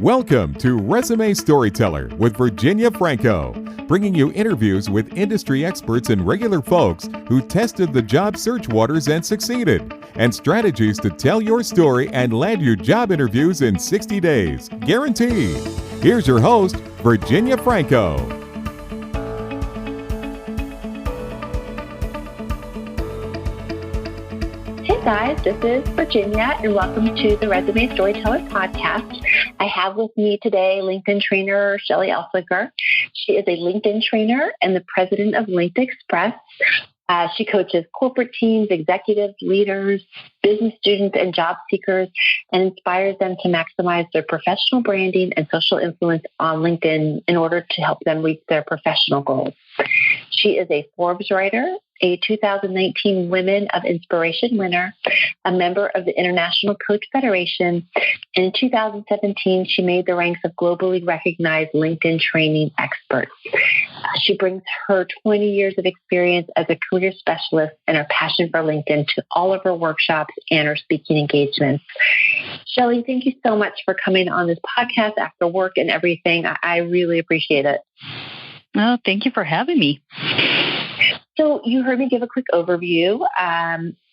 Welcome to Resume Storyteller with Virginia Franco, bringing you interviews with industry experts and regular folks who tested the job search waters and succeeded, and strategies to tell your story and land your job interviews in 60 days, guaranteed. Here's your host, Virginia Franco. Hey guys, this is Virginia, and welcome to the Resume Storyteller podcast. I have with me today LinkedIn trainer Shelly Elsliger. She is a LinkedIn trainer and the president of LinkedIn Express. She coaches corporate teams, executives, leaders, business students, and job seekers, and inspires them to maximize their professional branding and social influence on LinkedIn in order to help them reach their professional goals. She is a Forbes writer, a 2019 Women of Inspiration winner, a member of the International Coach Federation, and in 2017, she made the ranks of globally recognized LinkedIn training experts. She brings her 20 years of experience as a career specialist and her passion for LinkedIn to all of her workshops and her speaking engagements. Shelly, thank you so much for coming on this podcast after work and everything. I really appreciate it. Oh, thank you for having me. So you heard me give a quick overview.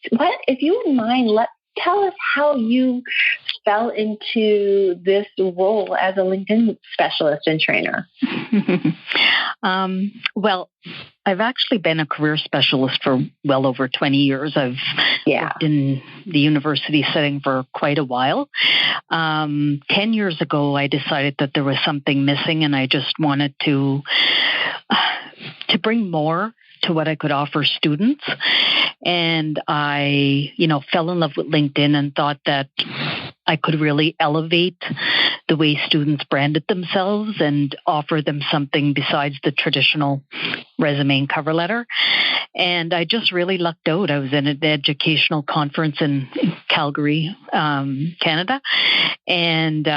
If you wouldn't mind, tell us how you fell into this role as a LinkedIn specialist and trainer. Well, I've actually been a career specialist for well over 20 years. I've worked in the university setting for quite a while. 10 years ago, I decided that there was something missing, and I just wanted to bring more to what I could offer students. And I, fell in love with LinkedIn and thought that I could really elevate the way students branded themselves and offer them something besides the traditional resume and cover letter. And I just really lucked out. I was in an educational conference in Calgary, Canada. And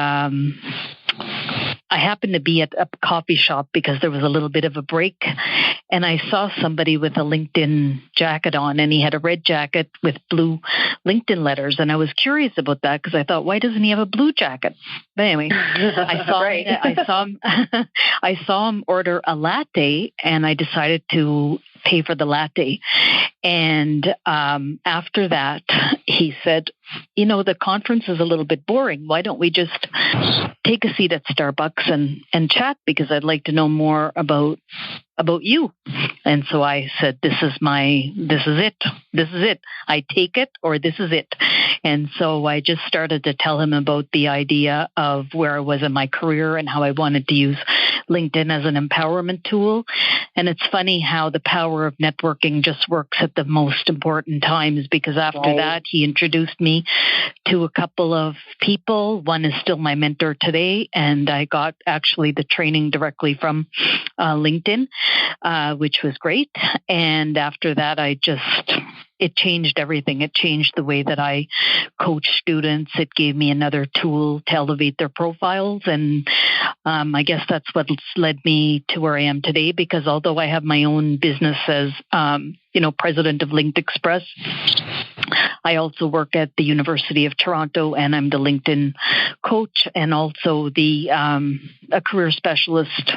I happened to be at a coffee shop because there was a little bit of a break, and I saw somebody with a LinkedIn jacket on, and he had a red jacket with blue LinkedIn letters, and I was curious about that because I thought, why doesn't he have a blue jacket? But anyway, I saw him order a latte, and I decided to pay for the latte. And after that, he said, the conference is a little bit boring. Why don't we just take a seat at Starbucks and chat? Because I'd like to know more about you. And so I said, this is it. I take it, or this is it. And so I just started to tell him about the idea of where I was in my career and how I wanted to use LinkedIn as an empowerment tool. And it's funny how the power of networking just works at the most important times, because after that, he introduced me to a couple of people. One is still my mentor today, and I got actually the training directly from LinkedIn, which was great. And after that, it changed everything. It changed the way that I coach students. It gave me another tool to elevate their profiles. And I guess that's what's led me to where I am today, because although I have my own business as, president of LinkedIn Express, I also work at the University of Toronto, and I'm the LinkedIn coach and also a career specialist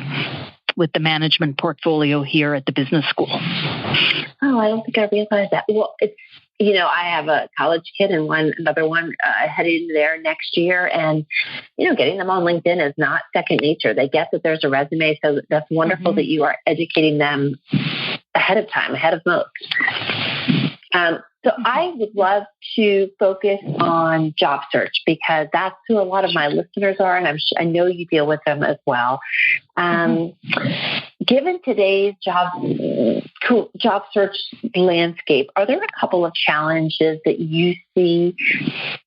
with the management portfolio here at the business school. Oh, I don't think I realized that. Well, it's, I have a college kid and another one heading there next year. And, getting them on LinkedIn is not second nature. They get that there's a resume. So that's wonderful that you are educating them ahead of time, ahead of most. So I would love to focus on job search, because that's who a lot of my listeners are, and I know you deal with them as well. Given today's job search landscape, are there a couple of challenges that you see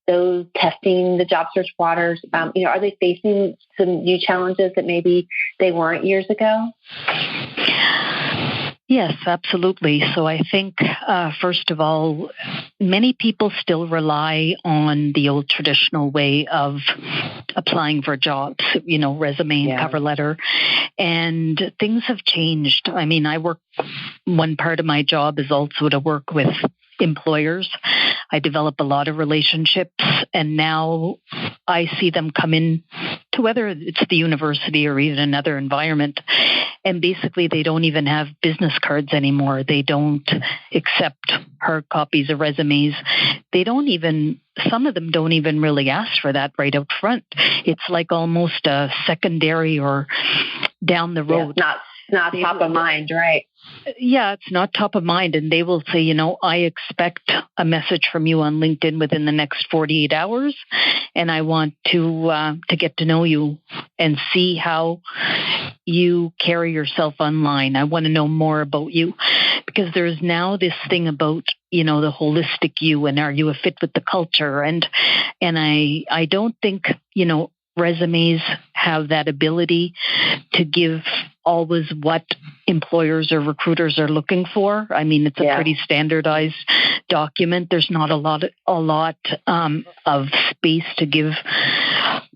those testing the job search waters? Are they facing some new challenges that maybe they weren't years ago? Yes, absolutely. So I think, first of all, many people still rely on the old traditional way of applying for jobs, resume and cover letter. And things have changed. I mean, one part of my job is also to work with employers. I develop a lot of relationships, and now I see them come in to whether it's the university or even another environment. And basically, they don't even have business cards anymore. They don't accept hard copies of resumes. Some of them don't even really ask for that right out front. It's like almost a secondary or down the road. Yeah, not top of mind, right? Yeah, it's not top of mind. And they will say, I expect a message from you on LinkedIn within the next 48 hours. And I want to get to know you and see how you carry yourself online. I want to know more about you, because there's now this thing about, the holistic you, and are you a fit with the culture? And I don't think, resumes have that ability to give always what employers or recruiters are looking for. I mean, it's a pretty standardized document. There's not a lot of space to give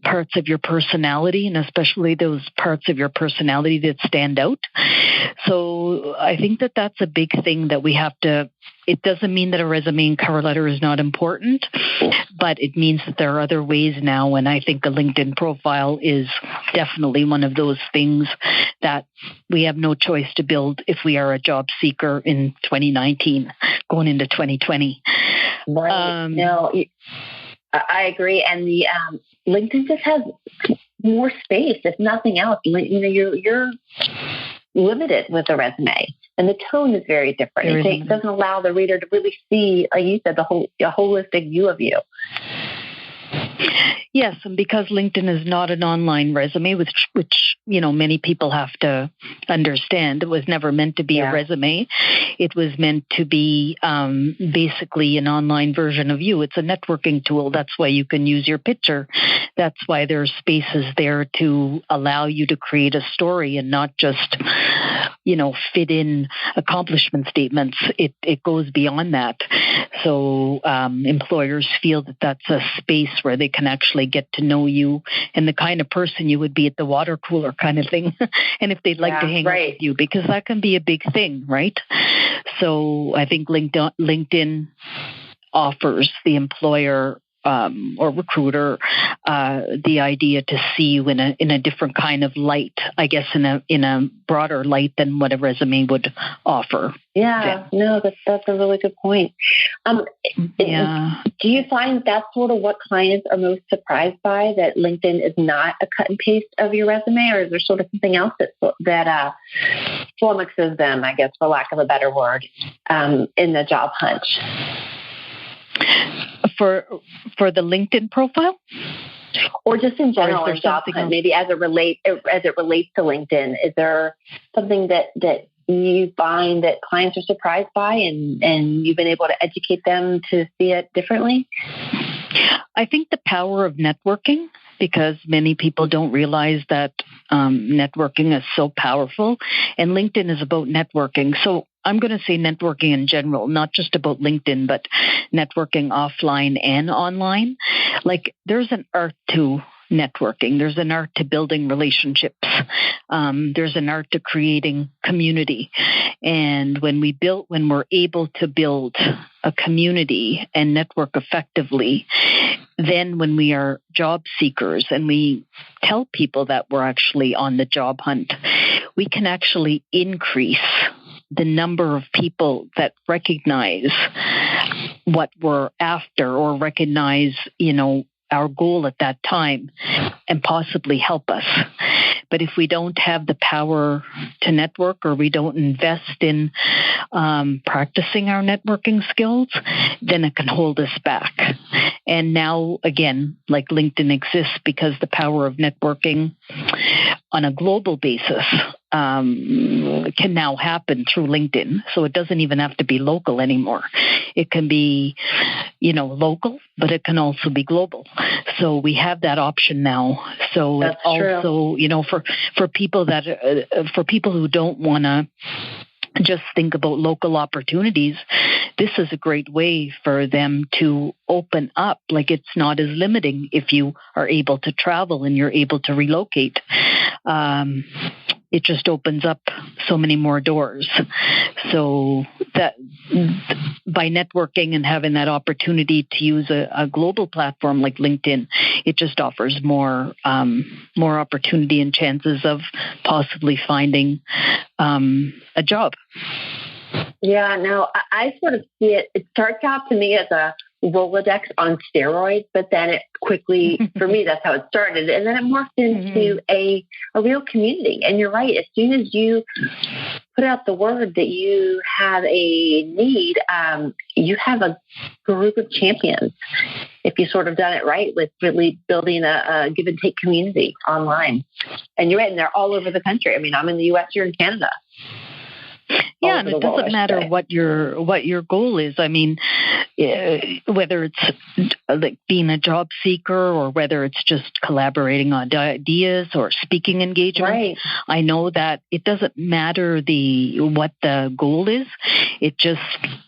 parts of your personality, and especially those parts of your personality that stand out. So I think that that's a big thing that we have to. It doesn't mean that a resume and cover letter is not important, but it means that there are other ways now. And I think a LinkedIn profile is definitely one of those things that we have no choice to build if we are a job seeker in 2019, going into 2020. Right. No, I agree. And the LinkedIn just has more space, if nothing else. You're limited with a resume, and the tone is very different. It doesn't allow the reader to really see, like you said, a holistic view of you. Yes, and because LinkedIn is not an online resume, which many people have to understand, it was never meant to be a resume. It was meant to be basically an online version of you. It's a networking tool. That's why you can use your picture. That's why there are spaces there to allow you to create a story and not just fit in accomplishment statements. It goes beyond that. So employers feel that that's a space where they can actually get to know you and the kind of person you would be at the water cooler kind of thing. And if they'd like to hang out with you, because that can be a big thing, right? So I think LinkedIn offers the employer or recruiter the idea to see you in a different kind of light, I guess, in a broader light than what a resume would offer. Yeah, no, that's a really good point. Do you find that's sort of what clients are most surprised by, that LinkedIn is not a cut and paste of your resume, or is there sort of something else that flummoxes them, I guess, for lack of a better word, in the job hunt? For the LinkedIn profile? Or just in general, in job hunt, maybe as it relates to LinkedIn, is there something that you find that clients are surprised by, and you've been able to educate them to see it differently? I think the power of networking, because many people don't realize that networking is so powerful, and LinkedIn is about networking. So I'm going to say networking in general, not just about LinkedIn, but networking offline and online. Like, there's an art to networking. There's an art to building relationships. There's an art to creating community. And when we're able to build a community and network effectively, then when we are job seekers and we tell people that we're actually on the job hunt, we can actually increase the number of people that recognize what we're after, or recognize, our goal at that time, and possibly help us. But if we don't have the power to network, or we don't invest in practicing our networking skills, then it can hold us back. And now, again, like LinkedIn exists because the power of networking on a global basis can now happen through LinkedIn. So it doesn't even have to be local anymore. It can be, local, but it can also be global. So we have that option now. So that's it also, for people who don't want to just think about local opportunities, this is a great way for them to open up. Like, it's not as limiting if you are able to travel and you're able to relocate. it just opens up so many more doors. So that by networking and having that opportunity to use a global platform like LinkedIn, it just offers more opportunity and chances of possibly finding a job. Yeah, no, I sort of see it. It starts out to me as a Rolodex on steroids, but then it quickly, for me, that's how it started. And then it morphed into a real community. And you're right. As soon as you put out the word that you have a need, you have a group of champions. If you sort of done it right with really building a give and take community online. And you're right, and they're all over the country. I mean, I'm in the U.S., you're in Canada. Yeah, and it doesn't matter what your goal is. I mean, whether it's like being a job seeker or whether it's just collaborating on ideas or speaking engagement. Right. I know that it doesn't matter what the goal is. It just,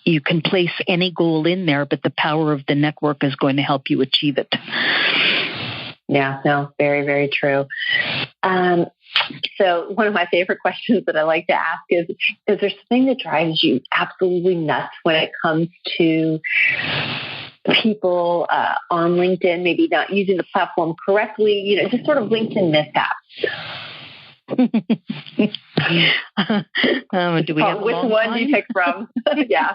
you can place any goal in there, but the power of the network is going to help you achieve it. Yeah, no, very, very true. So one of my favorite questions that I like to ask is there something that drives you absolutely nuts when it comes to people on LinkedIn, maybe not using the platform correctly, just sort of LinkedIn mishaps? Do we have which one do you pick from? Yeah.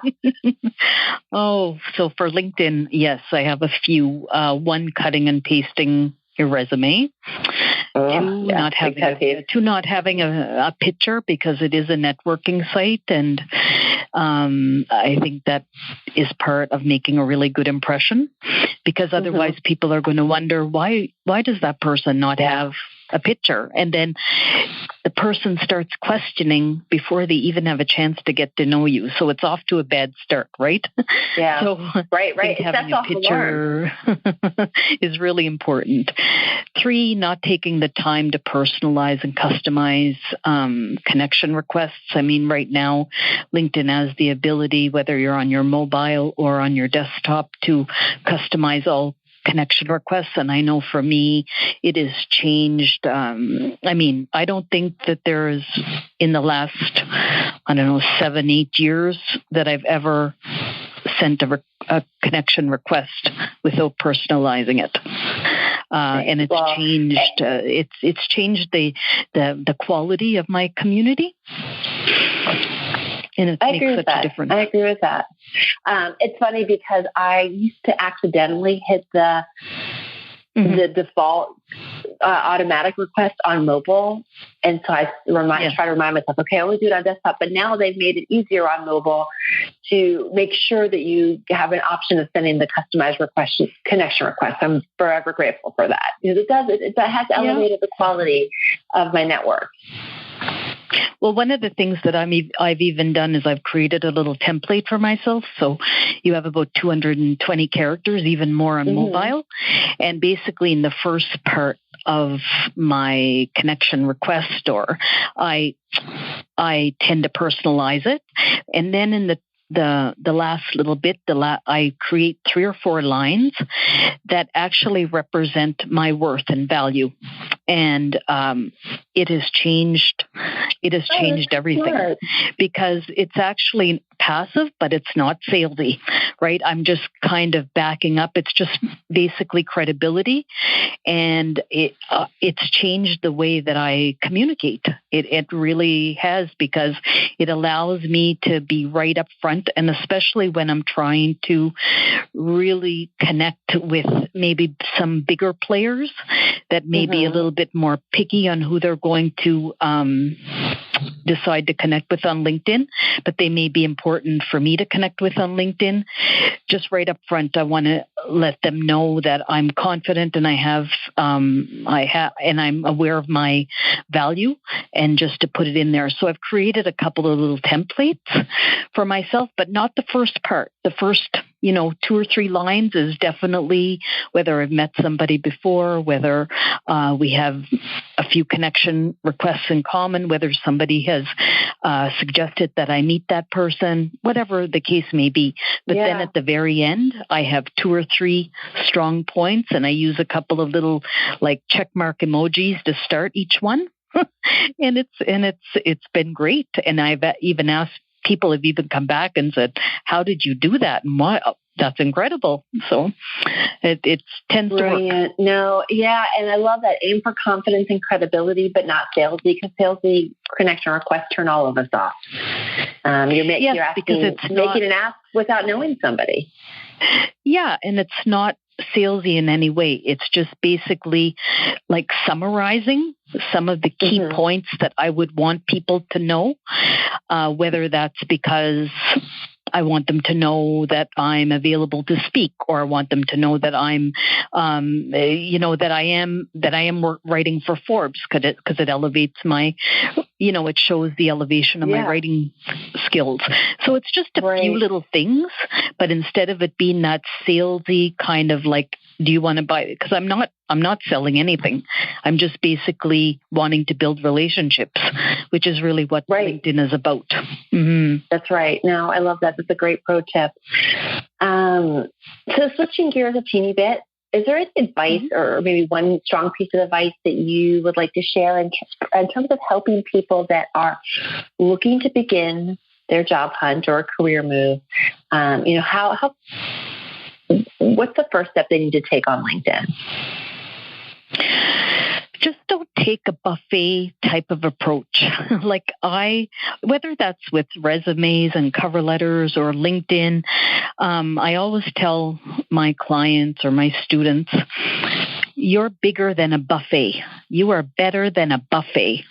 So for LinkedIn, yes, I have a few. One, cutting and pasting your resume. Two, not having a picture because it is a networking site, and I think that is part of making a really good impression, because otherwise people are going to wonder why does that person not have a picture? And then the person starts questioning before they even have a chance to get to know you. So it's off to a bad start, right? Yeah. So right. Having a picture is really important. 3, not taking the time to personalize and customize connection requests. I mean, right now, LinkedIn has the ability, whether you're on your mobile or on your desktop, to customize all connection requests. And I know for me, it has changed. I don't think that there is, in the last, 7-8 years, that I've ever sent a connection request without personalizing it. And it's changed. It's changed the quality of my community. And it makes such a difference. I agree with that. It's funny because I used to accidentally hit the default automatic request on mobile. And so I try to remind myself, okay, I only do it on desktop. But now they've made it easier on mobile to make sure that you have an option of sending the customized connection request. I'm forever grateful for that. Because it has elevated the quality of my network. Well, one of the things that I've even done is I've created a little template for myself. So you have about 220 characters, even more on mobile. And basically in the first part of my connection request, or I tend to personalize it. And then in the last little bit, I create 3 or 4 lines that actually represent my worth and value. And it has changed. It has changed everything, because it's actually passive, but it's not salesy, right? I'm just kind of backing up. It's just basically credibility, and it's changed the way that I communicate. It really has, because it allows me to be right up front, and especially when I'm trying to really connect with maybe some bigger players that may be a little bit more picky on who they're going to decide to connect with on LinkedIn, but they may be important for me to connect with on LinkedIn. Just right up front, I want to let them know that I'm confident and and I'm aware of my value, and just to put it in there. So I've created a couple of little templates for myself, but not the first part. The first 2 or 3 lines is definitely whether I've met somebody before, whether we have a few connection requests in common, whether somebody has suggested that I meet that person, whatever the case may be. But then at the very end, I have 2 or 3 strong points, and I use a couple of little check mark emojis to start each one. and it's been great. And I've even asked, people have even come back and said, "How did you do that?" And why? Oh, that's incredible. So it tends Brilliant. to work. No, yeah, and I love that. Aim for confidence and credibility, but not salesy, because salesy connection requests turn all of us off. You're asking, because it's making an ask without knowing somebody. Yeah, and it's not salesy in any way. It's just basically like summarizing some of the key points that I would want people to know, whether that's because I want them to know that I'm available to speak, or I want them to know that I'm, that I am writing for Forbes, because it elevates my, it shows the elevation of my writing skills. So it's just a few little things, but instead of it being that salesy kind of like, do you want to buy it? Because I'm not selling anything. I'm just basically wanting to build relationships, which is really what LinkedIn is about. Mm-hmm. That's right. No, I love that. That's a great pro tip. So switching gears a teeny bit, is there any advice or maybe one strong piece of advice that you would like to share in terms of helping people that are looking to begin their job hunt or a career move? What's the first step they need to take on LinkedIn? Just don't take a buffet type of approach. Whether that's with resumes and cover letters or LinkedIn, I always tell my clients or my students, you're bigger than a buffet. You are better than a buffet.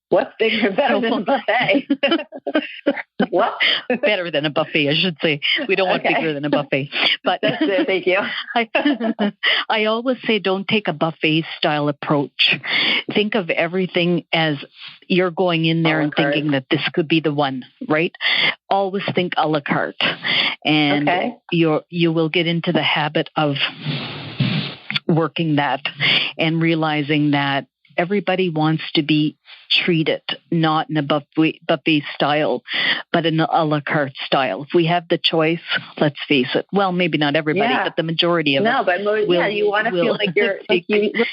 What's bigger and better than a buffet? What? Better than a buffet, I should say. We don't want bigger than a buffet. But that's it. Thank you. I always say don't take a buffet style approach. Think of everything as you're going in there and thinking that this could be the one, right? Always think a la carte. And you will get into the habit of working that and realizing that everybody wants to be treated not in a buffet style, but in an a la carte style. If we have the choice, let's face it. Well, maybe not everybody, but the majority of us. But you want to feel like you're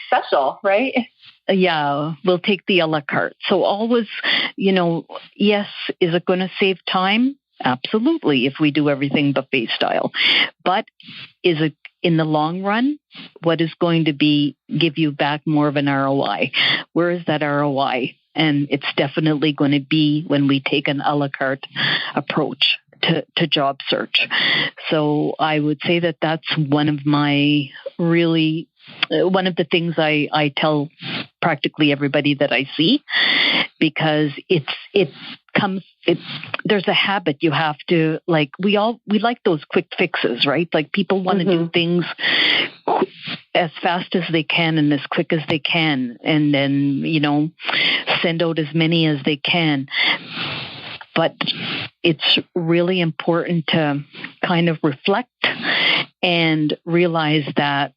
special, right? Yeah, we'll take the a la carte. So always, yes, is it going to save time? Absolutely, if we do everything buffet style. But is it in the long run, what is going to give you back more of an ROI? Where is that ROI? And it's definitely going to be when we take an a la carte approach to job search. So I would say that that's one of my one of the things I tell practically everybody that I see, because there's a habit you have to, like, we like those quick fixes, right? Like people want to do things as fast as they can and as quick as they can, and then, send out as many as they can. But it's really important to kind of reflect and realize that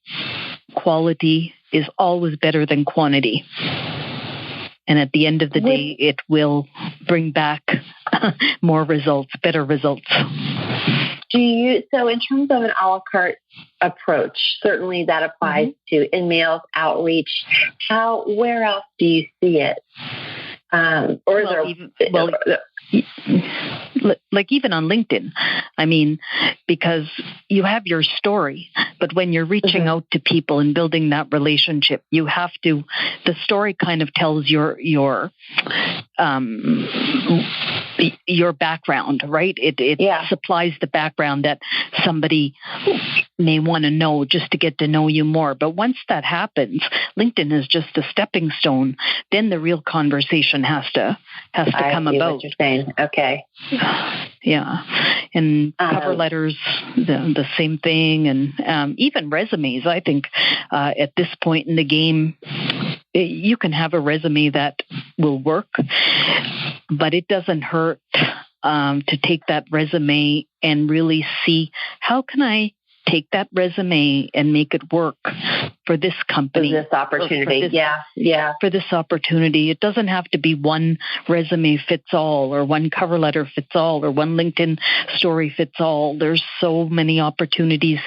quality is always better than quantity. And at the end of the day, it will bring back more results, better results. So in terms of an a la carte approach, certainly that applies to in-mail outreach. Where else do you see it? Like even on LinkedIn, I mean, because you have your story, but when you're reaching out to people and building that relationship, you have to, the story kind of tells your background, right? It supplies the background that somebody may want to know just to get to know you more. But once that happens, LinkedIn is just a stepping stone. Then the real conversation has to come about. What you're saying. Okay. Yeah. And cover letters, the same thing. And even resumes, I think at this point in the game, you can have a resume that will work, but it doesn't hurt to take that resume and really see, how can I take that resume and make it work for this company, for this opportunity. For this opportunity. It doesn't have to be one resume fits all, or one cover letter fits all, or one LinkedIn story fits all. There's so many opportunities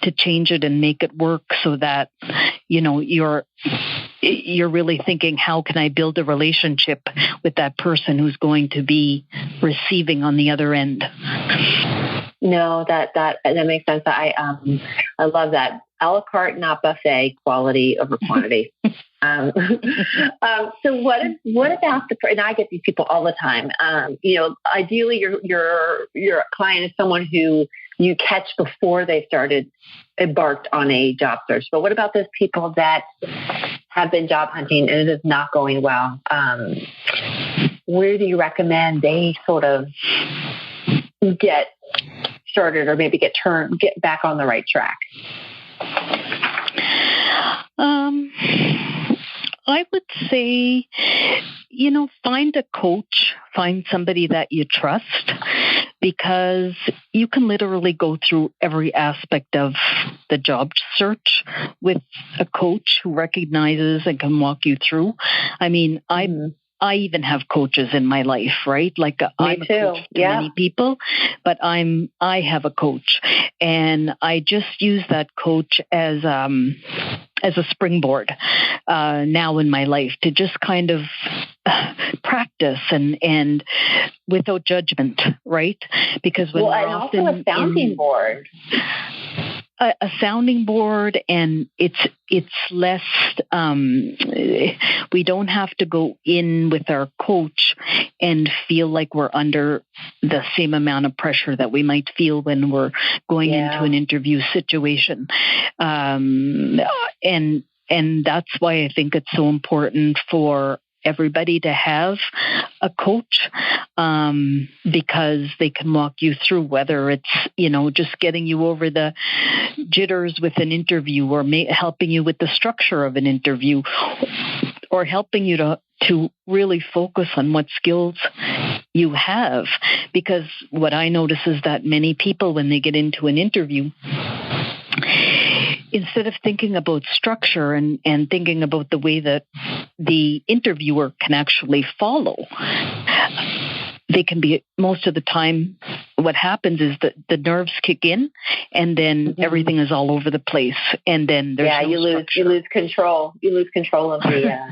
to change it and make it work so that, you're you're really thinking, how can I build a relationship with that person who's going to be receiving on the other end? No, that makes sense. I love that. A la carte, not buffet, quality over quantity. So what about and I get these people all the time. Ideally your client is someone who you catch before they embarked on a job search. But what about those people that have been job hunting and it is not going well? Where do you recommend they sort of get started, or maybe get back on the right track? I would say, find a coach, find somebody that you trust, because you can literally go through every aspect of the job search with a coach who recognizes and can walk you through. I mean, I even have coaches in my life, right? Like I'm a coach to many people, but I have a coach, and I just use that coach as a springboard now in my life to just kind of practice and without judgment, right? Because when and also a sounding board. A sounding board, and it's less, we don't have to go in with our coach and feel like we're under the same amount of pressure that we might feel when we're going into an interview situation. And that's why I think it's so important for everybody to have a coach, because they can walk you through, whether it's, just getting you over the jitters with an interview, or helping you with the structure of an interview, or helping you to really focus on what skills you have. Because what I notice is that many people, when they get into an interview, instead of thinking about structure and thinking about the way that the interviewer can actually follow, they can be, most of the time, what happens is that the nerves kick in, and then everything is all over the place, and then there's no structure. You lose control. You lose control of the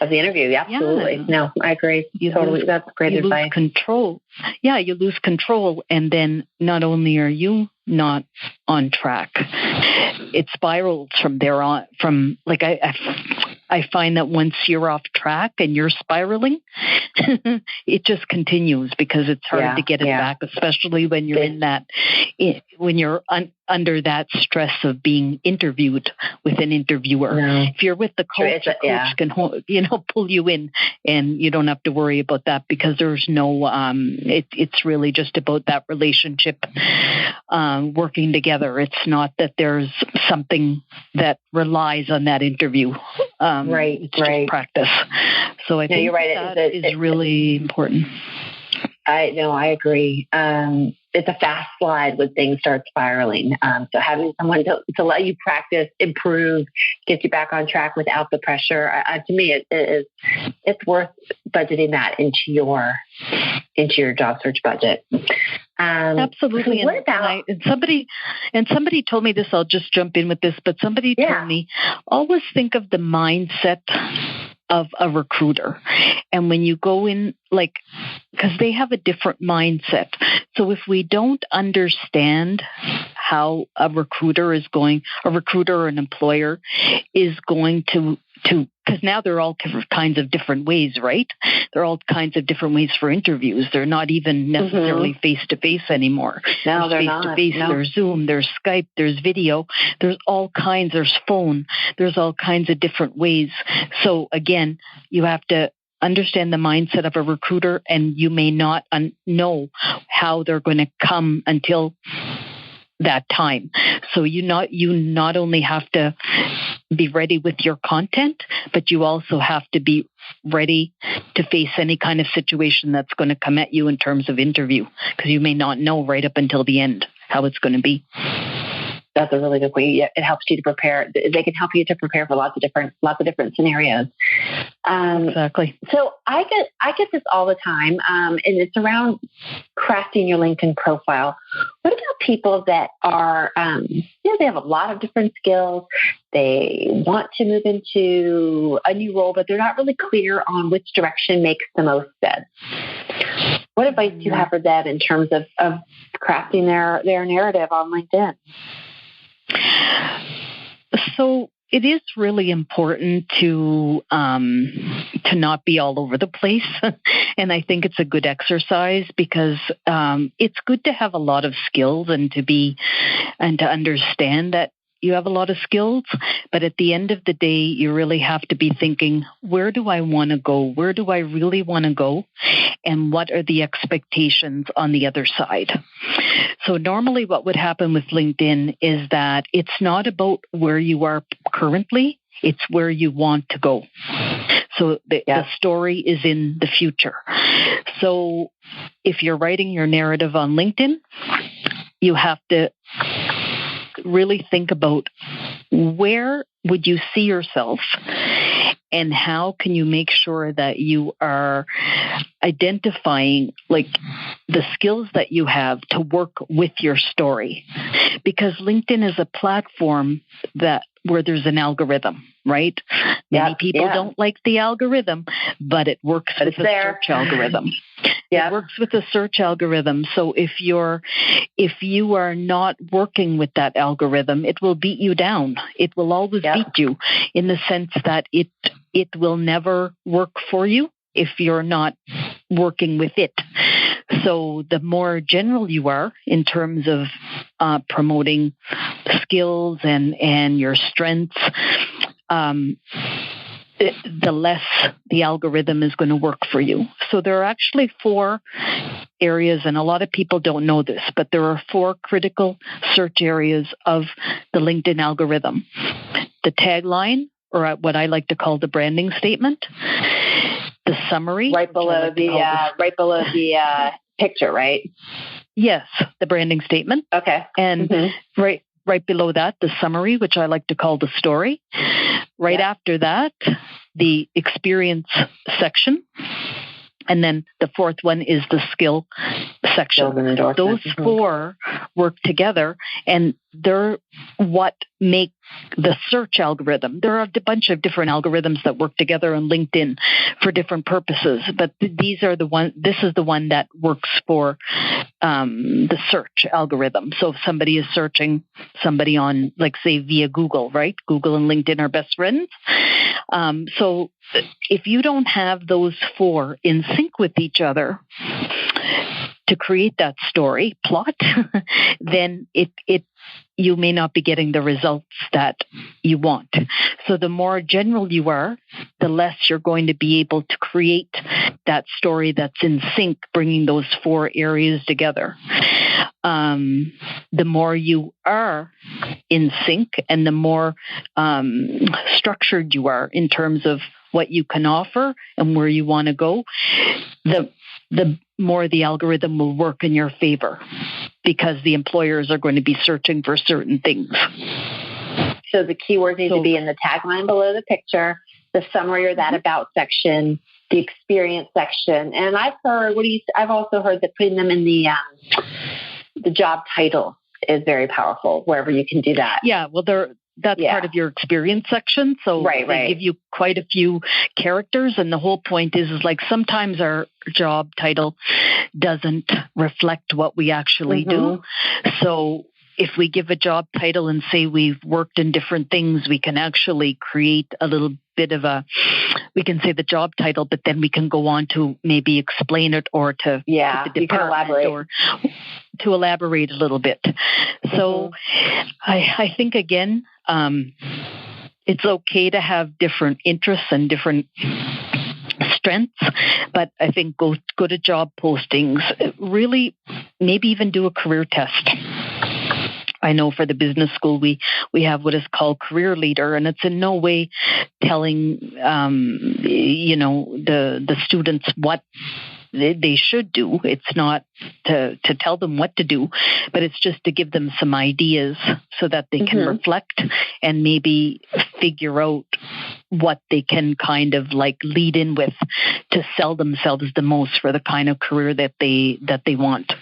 of the interview. Absolutely. Yeah. No, I agree. That's great advice. Lose control. Yeah, you lose control, and then not only are you not on track, it spirals from there on. From like I find that once you're off track and you're spiraling, it just continues, because it's hard to get it back, especially when you're in that, when you're under that stress of being interviewed with an interviewer. If you're with the coach, the coach can pull you in, and you don't have to worry about that, because there's no. It's really just about that relationship working together. It's not that there's something that relies on that interview. It's just practice. So I think you're right. that is really important. I agree. It's a fast slide when things start spiraling. So having someone to let you practice, improve, get you back on track without the pressure, to me, it's worth budgeting that into your job search budget. Absolutely. And somebody told me this, I'll just jump in with this, but somebody told me, always think of the mindset of a recruiter. And when you go in, because they have a different mindset. So if we don't understand how a recruiter or an employer is going to because now they're all kinds of different ways, right? There are all kinds of different ways for interviews. They're not even necessarily face-to-face anymore. No, they're not. Face-to-face, there's Zoom, there's Skype, there's video, there's all kinds, there's phone, there's all kinds of different ways. So again, you have to understand the mindset of a recruiter, and you may not know how they're going to come until that time. So you not only have to be ready with your content, but you also have to be ready to face any kind of situation that's going to come at you in terms of interview, because you may not know right up until the end how it's going to be. That's a really good point. It helps you to prepare. They can help you to prepare for lots of different scenarios. Exactly. So I get this all the time, and it's around crafting your LinkedIn profile. What about people that are, they have a lot of different skills. They want to move into a new role, but they're not really clear on which direction makes the most sense. What advice do you have for them in terms of crafting their narrative on LinkedIn? So it is really important to not be all over the place. And I think it's a good exercise because it's good to have a lot of skills and to understand that you have a lot of skills. But at the end of the day, you really have to be thinking, where do I want to go? Where do I really want to go? And what are the expectations on the other side? So normally what would happen with LinkedIn is that it's not about where you are currently, it's where you want to go. So the story is in the future. So if you're writing your narrative on LinkedIn, you have to really think about where would you see yourself and how can you make sure that you are identifying like the skills that you have to work with your story. Because LinkedIn is a platform where there's an algorithm, right? Many people don't like the algorithm, but it works with the search algorithm. It works with the search algorithm. So if you are not working with that algorithm, it will beat you down. It will always beat you in the sense that it will never work for you if you're not working with it. So the more general you are in terms of promoting skills and your strengths, the less the algorithm is going to work for you. So there are actually 4 areas, and a lot of people don't know this, but there are 4 critical search areas of the LinkedIn algorithm. The tagline, or what I like to call the branding statement, the summary. Right below the picture, right? Yes, the branding statement. Okay. And right below that, the summary, which I like to call the story. Right after that, the experience section. And then the 4th one is the skill section. Those 4 work together, and they're what make the search algorithm. There are a bunch of different algorithms that work together on LinkedIn for different purposes, but this is the one that works for the search algorithm. So if somebody is searching somebody on, like, say, via Google, right? Google and LinkedIn are best friends. So if you don't have those 4 in sync with each other to create that story plot, then you may not be getting the results that you want. So the more general you are, the less you're going to be able to create that story that's in sync, bringing those 4 areas together. The more you are in sync and the more structured you are in terms of what you can offer and where you want to go, the more the algorithm will work in your favor, because the employers are going to be searching for certain things. So the keywords need to be in the tagline below the picture, the summary or that about section, the experience section. And I've also heard that putting them in the job title is very powerful, wherever you can do that. Yeah, well, that's part of your experience section. So they give you quite a few characters. And the whole point is like sometimes our job title doesn't reflect what we actually do. So if we give a job title and say we've worked in different things, we can actually create a little bit of we can say the job title, but then we can go on to maybe explain it or to the department or to elaborate a little bit. So I think, again, it's okay to have different interests and different strengths, but I think go to job postings, really maybe even do a career test. I know for the business school, we have what is called Career Leader, and it's in no way telling, the students what they should do. It's not to tell them what to do, but it's just to give them some ideas so that they can reflect and maybe figure out what they can kind of like lead in with to sell themselves the most for the kind of career that they want.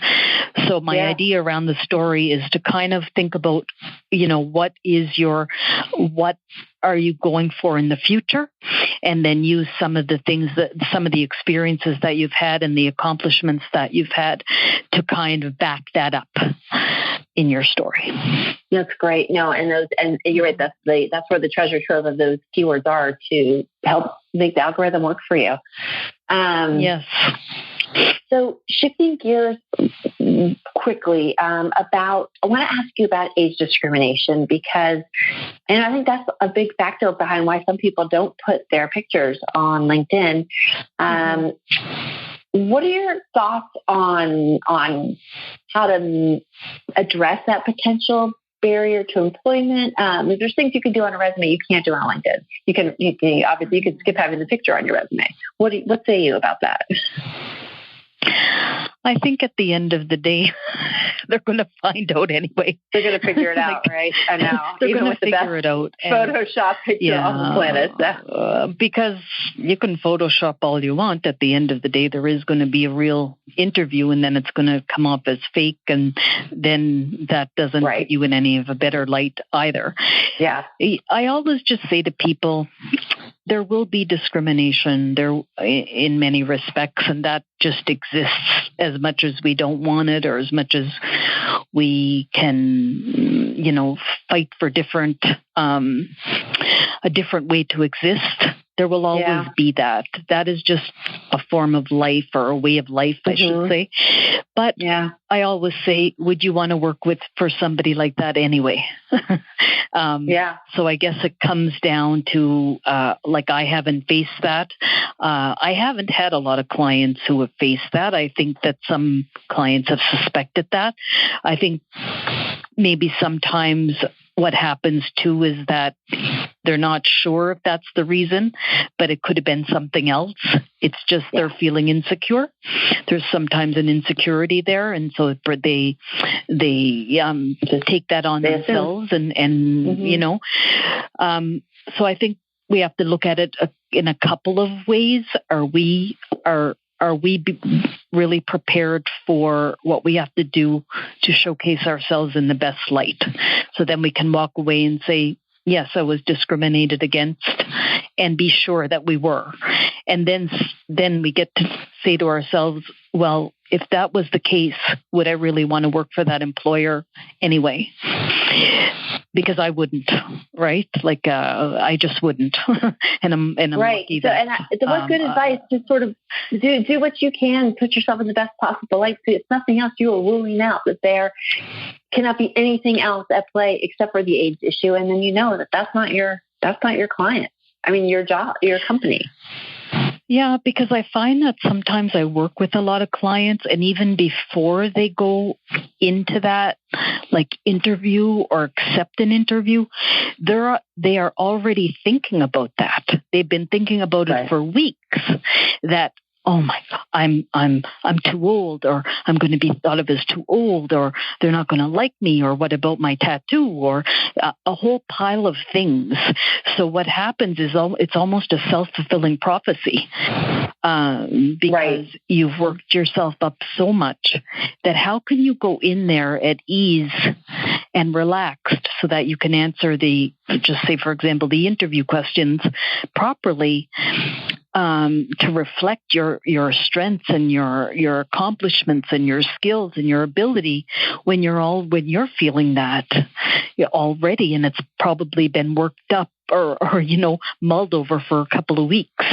So my idea around the story is to kind of think about, what are you going for in the future? And then use some of the experiences that you've had and the accomplishments that you've had to kind of back that up in your story. That's great. No, and you're right. That's where the treasure trove of those keywords are to help make the algorithm work for you. Yes. So shifting gears quickly, I want to ask you about age discrimination and I think that's a big factor behind why some people don't put their pictures on LinkedIn. What are your thoughts on how to address that potential barrier to employment? There's things you can do on a resume you can't do on LinkedIn. You can skip having the picture on your resume. What say you about that? I think at the end of the day, they're going to find out anyway. They're going to figure it out, right? I know. They're going to figure it out. Photoshop picture on the planet. Because you can Photoshop all you want. At the end of the day, there is going to be a real interview, and then it's going to come off as fake, and then that doesn't put you in any of a better light either. Yeah. I always just say to people, there will be discrimination there in many respects, and that just exists as much as we don't want it, or as much as we can, fight for a different way to exist. There will always be that. That is just a form of life, or a way of life, I should say. But I always say, would you want to work for somebody like that anyway? So I guess it comes down to, I haven't faced that. I haven't had a lot of clients who have faced that. I think that some clients have suspected that. I think maybe sometimes what happens too is that they're not sure if that's the reason, but it could have been something else. It's just they're feeling insecure. There's sometimes an insecurity there, and so they take that on themselves, and So I think we have to look at it in a couple of ways. Are we really prepared for what we have to do to showcase ourselves in the best light? So then we can walk away and say, yes, I was discriminated against, and be sure that we were. And then we get to say to ourselves, well, if that was the case, would I really want to work for that employer anyway? Because I wouldn't, right? I just wouldn't. and I'm right. lucky so, that. And the most good advice to sort of do what you can, put yourself in the best possible light. So it's nothing else. You are ruling out that there cannot be anything else at play except for the age issue, and then that's not your client. I mean, your job, your company. Yeah, because I find that sometimes I work with a lot of clients, and even before they go into that interview or accept an interview, they are already thinking about that. They've been thinking about it for weeks. That, oh my God, I'm too old, or I'm going to be thought of as too old, or they're not going to like me, or what about my tattoo, or a whole pile of things. So what happens is it's almost a self-fulfilling prophecy, because you've worked yourself up so much that how can you go in there at ease and relaxed so that you can answer just say, for example, the interview questions properly, to reflect your strengths and your accomplishments and your skills and your ability when you're feeling that already, and it's probably been worked up or mulled over for a couple of weeks,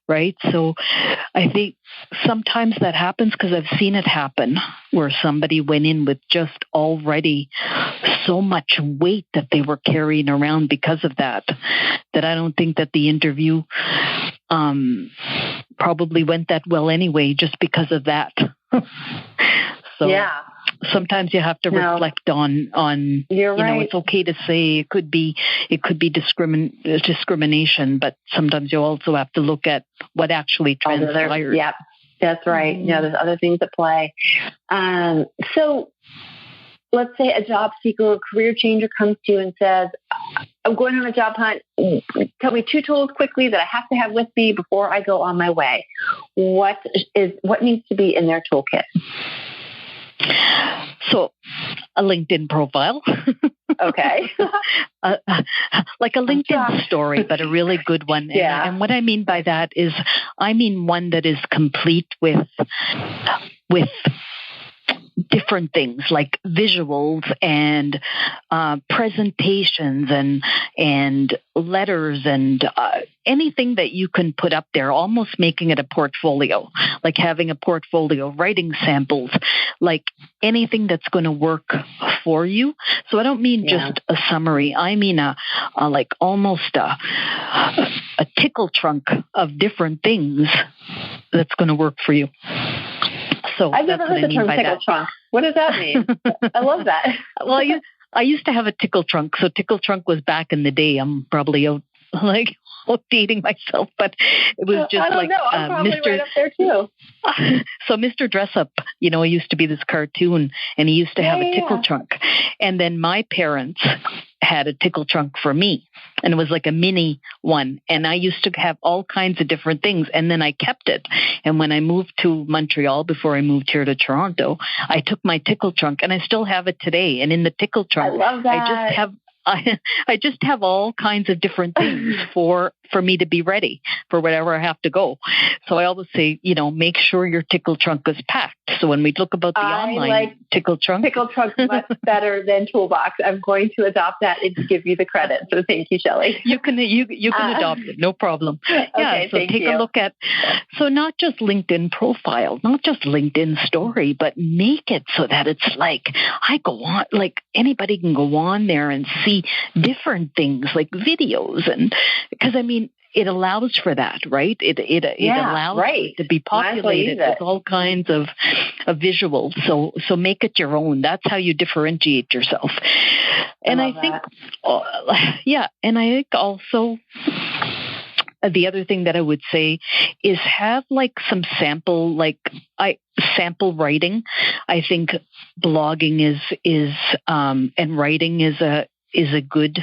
right? So I think sometimes that happens because I've seen it happen where somebody went in with just already so much weight that they were carrying around because of that I don't think that the interview probably went that well anyway, just because of that. So sometimes you have to reflect on You're right. It's okay to say it could be discrimination, but sometimes you also have to look at what actually transpired. That's right. Mm-hmm. No, there's other things at play. So let's say a job seeker or career changer comes to you and says, I'm going on a job hunt. Tell me 2 tools quickly that I have to have with me before I go on my way. What needs to be in their toolkit? So a LinkedIn profile. Okay. Like a LinkedIn story, but a really good one. Yeah. And what I mean by that is, I mean one that is complete with different things like visuals and presentations and letters and anything that you can put up there, almost making it a portfolio, like having a portfolio, writing samples, like anything that's going to work for you. So I don't mean just a summary. I mean a like almost a tickle trunk of different things that's going to work for you. So I've never heard the term tickle trunk. What does that mean? I love that. Well, I used to have a tickle trunk. So tickle trunk was back in the day. I'm probably dating myself, but it was just I don't know. I'm probably Mr. right up there too. So Mr. Dress Up, he used to be this cartoon, and he used to have a tickle trunk. And then my parents had a tickle trunk for me, and it was like a mini one. And I used to have all kinds of different things, and then I kept it. And when I moved to Montreal, before I moved here to Toronto, I took my tickle trunk, and I still have it today. And in the tickle trunk, I love that. I just have all kinds of different things for me to be ready for whatever I have to go. So I always say, make sure your tickle trunk is packed. So when we look about the online tickle trunk much better than toolbox. I'm going to adopt that and give you the credit. So thank you, Shelly. You can adopt it, no problem. Okay, so take a look at, so not just LinkedIn profile, not just LinkedIn story, but make it so that it's like I go on, like anybody can go on there and see different things like videos, and because it allows for that, right? It allows it to be populated with all kinds of visuals. So make it your own. That's how you differentiate yourself. And I think, and I think also the other thing that I would say is have like some sample writing. I think blogging is and writing is a good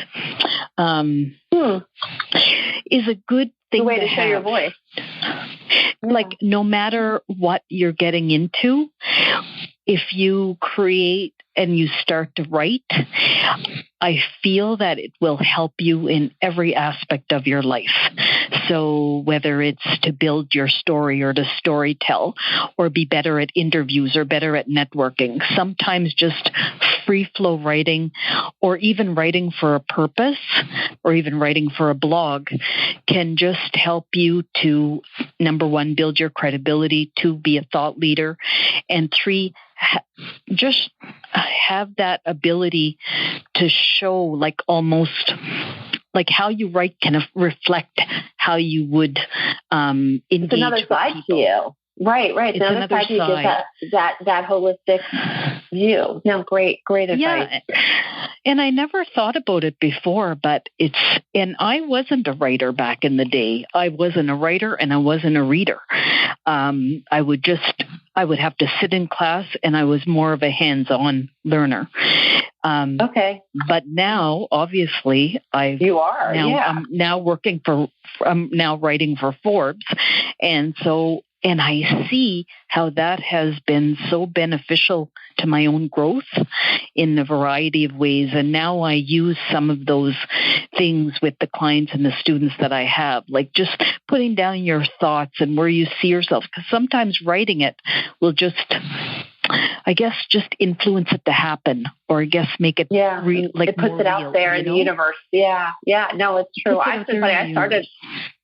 thing way to have. show your voice. Like no matter what you're getting into, if you create and you start to write, I feel that it will help you in every aspect of your life. So whether it's to build your story or to storytell or be better at interviews or better at networking, sometimes just free flow writing or even writing for a purpose or even writing for a blog can just help you to, number one, build your credibility, 2, be a thought leader, and 3, just have that ability to show like almost like how you write can reflect how you would engage. It's another side to you. Right. It's another side to you. That holistic view. No, great advice. Yeah. And I never thought about it before, but and I wasn't a writer back in the day. I wasn't a writer and I wasn't a reader. I would have to sit in class, and I was more of a hands-on learner. Okay. But now, obviously, I'm now writing for Forbes. And I see how that has been so beneficial to my own growth in a variety of ways. And now I use some of those things with the clients and the students that I have, like just putting down your thoughts and where you see yourself. Because sometimes writing it will just influence it to happen, or I guess make it it puts it out there in the universe. Yeah. No, it's true.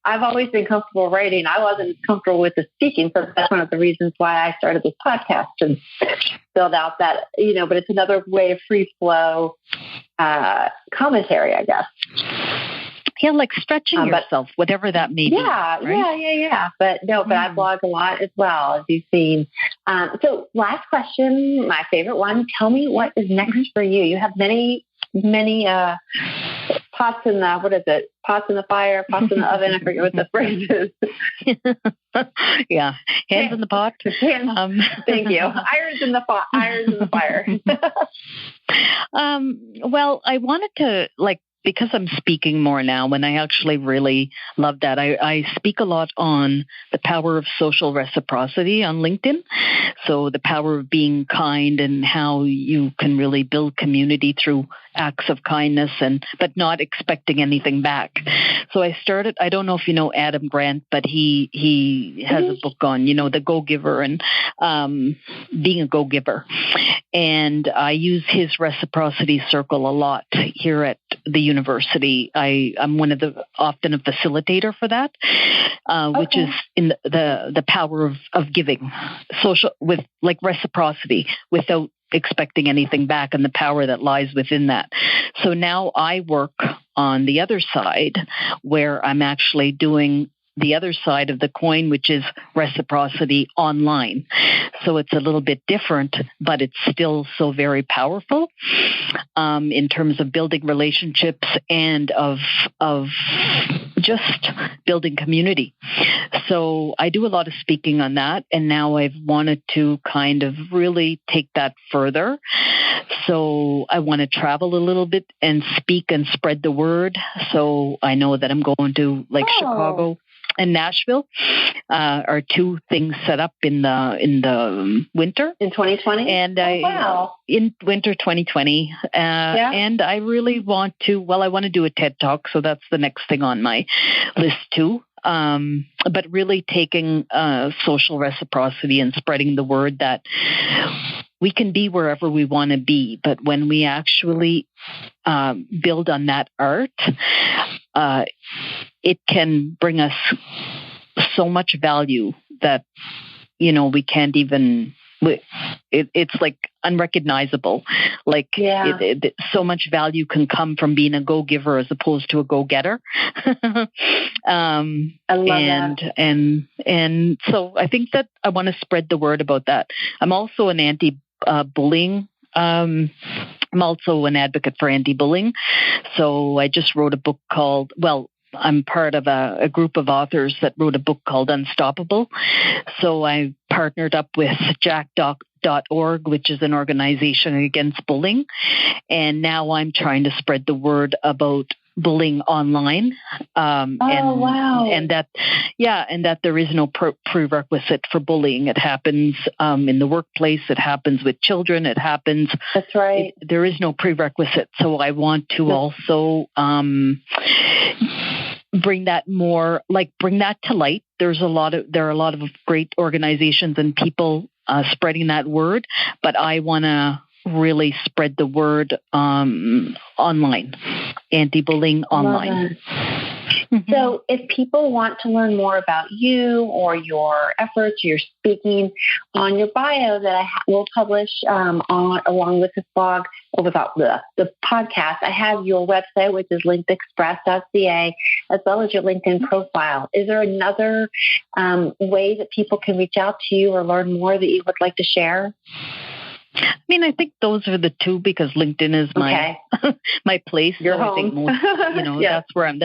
I've always been comfortable writing. I wasn't comfortable with the speaking, so that's one of the reasons why I started this podcast and build out that, but it's another way of free flow commentary, I guess. Yeah, like stretching yourself, whatever that may be. Yeah, right? yeah. But I blog a lot as well, as you've seen. So last question, my favorite one. Tell me what is next for you. You have many pots in the, what is it? Pots in the fire, pots in the oven. I forget what the phrase is. Yeah. Hands in the pot. Thank you. Irons in the fire. Well, I wanted to, because I'm speaking more now, and I actually really love that. I speak a lot on the power of social reciprocity on LinkedIn. So the power of being kind and how you can really build community through acts of kindness but not expecting anything back. So I don't know if you know Adam Grant, but he has a book on, the go-giver and being a go-giver. And I use his reciprocity circle a lot here at the university. I'm often a facilitator for that, which is in the power of giving, social with reciprocity without expecting anything back, and the power that lies within that. So now I work on the other side, where I'm actually doing the other side of the coin, which is reciprocity online. So it's a little bit different, but it's still so very powerful in terms of building relationships and of just building community. So I do a lot of speaking on that, and now I've wanted to kind of really take that further. So I want to travel a little bit and speak and spread the word. So I know that I'm going to Chicago and Nashville are two things set up in the winter in 2020, and in winter 2020. And I really want to. Well, I want to do a TED Talk, so that's the next thing on my list too. But really taking social reciprocity and spreading the word that we can be wherever we want to be, but when we actually build on that art, it can bring us so much value that, we can't even, it's unrecognizable. So much value can come from being a go-giver as opposed to a go-getter. I love that. And so I think that I want to spread the word about that. I'm also an anti-bullying. I'm also an advocate for anti-bullying. So I just wrote a book called, I'm part of a group of authors that wrote a book called Unstoppable. So I partnered up with jack.org, which is an organization against bullying. And now I'm trying to spread the word about bullying online. And that there is no prerequisite for bullying. It happens in the workplace. It happens with children. It happens. That's right. There is no prerequisite. So I want to also bring that to light. There are a lot of great organizations and people spreading that word, but I want to really spread the word online, anti-bullying online. So if people want to learn more about you or your efforts, your speaking, on your bio that I will publish along with this blog, about the podcast, I have your website, which is linkedexpress.ca, as well as your LinkedIn profile. Is there another way that people can reach out to you or learn more that you would like to share? I mean, I think those are the two, because LinkedIn is my my place. Your so home. I think most, that's where I'm.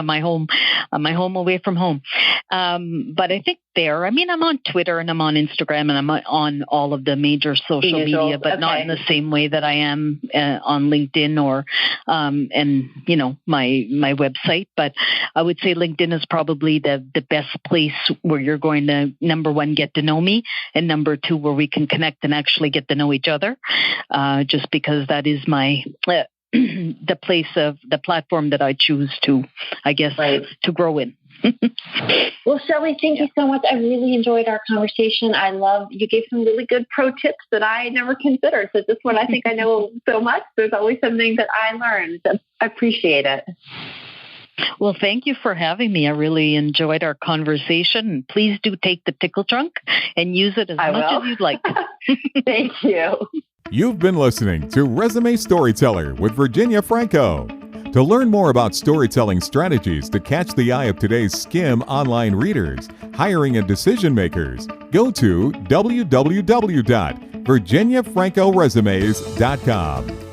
My home. My home away from home. But I think I'm on Twitter and I'm on Instagram and I'm on all of the major social media, but not in the same way that I am on LinkedIn or my website. But I would say LinkedIn is probably the best place where you're going to, number one, get to know me, and number two, where we can connect and actually get to know each other. Just because that is my the place of the platform that I choose to, to grow in. Well, Shelly, thank you so much. I really enjoyed our conversation. You gave some really good pro tips that I never considered. So just when I think I know so much, there's always something that I learned. So I appreciate it. Well, thank you for having me. I really enjoyed our conversation. Please do take the tickle trunk and use it as much as you'd like. Thank you. You've been listening to Resume Storyteller with Virginia Franco. To learn more about storytelling strategies to catch the eye of today's SCIM online readers, hiring and decision makers, go to www.virginiafrancoresumes.com.